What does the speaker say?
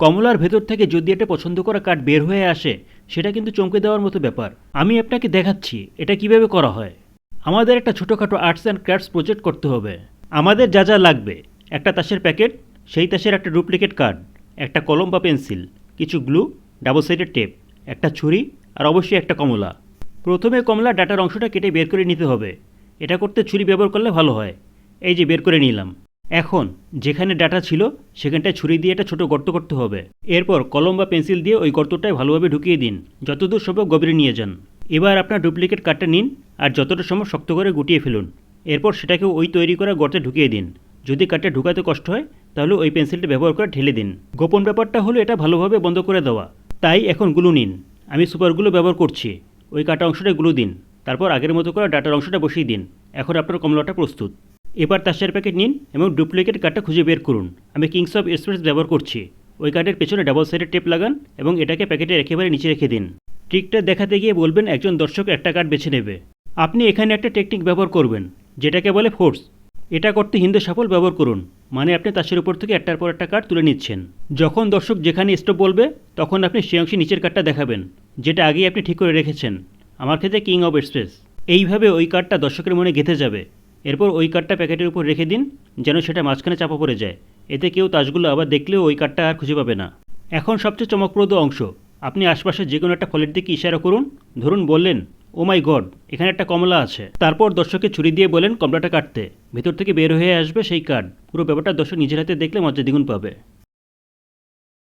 কমলার ভেতর থেকে যদি একটা পছন্দ করা কার্ড বের হয়ে আসে, সেটা কিন্তু চমকে দেওয়ার মতো ব্যাপার। আমি আপনাকে দেখাচ্ছি এটা কিভাবে করা হয়। আমাদের একটা ছোটোখাটো আর্টস অ্যান্ড ক্রাফটস প্রজেক্ট করতে হবে। আমাদের যা যা লাগবে: একটা তাসের প্যাকেট, সেই তাসের একটা ডুপ্লিকেট কার্ড, একটা কলম বা পেন্সিল, কিছু গ্লু, ডাবল সাইডেড টেপ, একটা ছুরি, আর অবশ্যই একটা কমলা। প্রথমে কমলার ডাটার অংশটা কেটে বের করে নিতে হবে। এটা করতে ছুরি ব্যবহার করলে ভালো হয়। এই যে বের করে নিলাম। এখন যেখানে ডাটা ছিল সেখানটায় ছুরি দিয়ে একটা ছোটো গর্ত করতে হবে। এরপর কলম বা পেন্সিল দিয়ে ওই গর্তটায় ভালোভাবে ঢুকিয়ে দিন, যতদূর সম্ভব গভীরে নিয়ে যান। এবার আপনার ডুপ্লিকেট কার্ডটা নিন আর যতটা সম্ভব শক্ত করে গুটিয়ে ফেলুন। এরপর সেটাকে ওই তৈরি করা গর্তে ঢুকিয়ে দিন। যদি কার্ডটা ঢুকাতে কষ্ট হয় তাহলে ওই পেন্সিলটা ব্যবহার করে ঢেলে দিন। গোপন ব্যাপারটা হলো এটা ভালোভাবে বন্ধ করে দেওয়া। তাই এখন গ্লু নিন। আমি সুপারগুলো ব্যবহার করছি। ওই কাটা অংশটা গ্লু দিন। তারপর আগের মতো করে ডাটার অংশটা বসিয়ে দিন। এখন আপনার কমলাটা প্রস্তুত। এবার তাসের প্যাকেট নিন এবং ডুপ্লিকেট কার্ডটা খুঁজে বের করুন। আমি কিংস অফ স্পেস ব্যবহার করছি। ওই কার্ডের পেছনে ডাবল সাইডেড টেপ লাগান এবং এটাকে প্যাকেটের একেবারে নিচে রেখে দিন। ট্রিকটা দেখাতে গিয়ে বলবেন একজন দর্শক একটা কার্ড বেছে নেবে। আপনি এখানে একটা টেকনিক ব্যবহার করবেন যেটাকে বলে ফোর্স। এটা করতে হিন্দু সাফল ব্যবহার করুন, মানে আপনি তাসের উপর থেকে একটার পর একটা কার্ড তুলে নিচ্ছেন। যখন দর্শক যেখানে স্টপ বলবে তখন আপনি সেই অংশে নিচের কার্ডটা দেখাবেন, যেটা আগেই আপনি ঠিক করে রেখেছেন। আমার ক্ষেত্রে কিং অফ স্পেস। এইভাবে ওই কার্ডটা দর্শকের মনে গেঁথে যাবে। এরপর ওই কার্ডটা প্যাকেটের উপর রেখে দিন যেন সেটা মাঝখানে চাপা পড়ে যায়। এতে কেউ তাসগুলো আবার দেখলেও ওই কার্ডটা আর খুঁজে পাবে না। এখন সবচেয়ে চমকপ্রদ অংশ। আপনি আশপাশে যে কোনো একটা ফলের দিকে ইশারা করুন। ধরুন বললেন, ও মাই গড, এখানে একটা কমলা আছে। তারপর দর্শককে ছুরি দিয়ে বলেন কমলাটা কাটতে। ভেতর থেকে বের হয়ে আসবে সেই কার্ড। পুরো ব্যাপারটা দর্শক নিজের হাতে দেখলে মজা দ্বিগুণ পাবে।